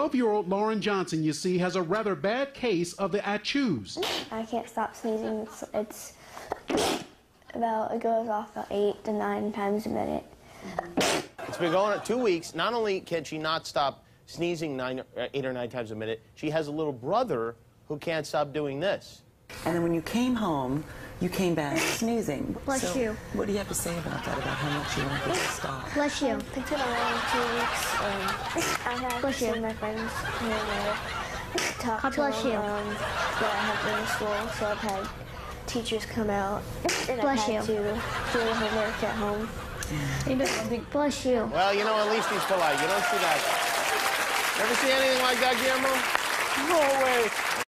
12-year-old Lauren Johnson, you see, has a rather bad case of the achooes. I can't stop sneezing. It goes off about 8 to 9 times a minute. It's been going on 2 weeks. Not only can she not stop sneezing 8 or 9 times a minute, she has a little brother who can't stop doing this. And then when you came home, you came back sneezing. Bless you. What do you have to say about that, about how much you want this to stop? Bless you. It's been around 2 weeks. I have seen my friends here and there talk to them that I have been in school, so I've had teachers come out, and I've had to do the homework at home. Bless you. Well, you know, at least he's polite. You don't see that. Ever see anything like that, Guillermo? No way.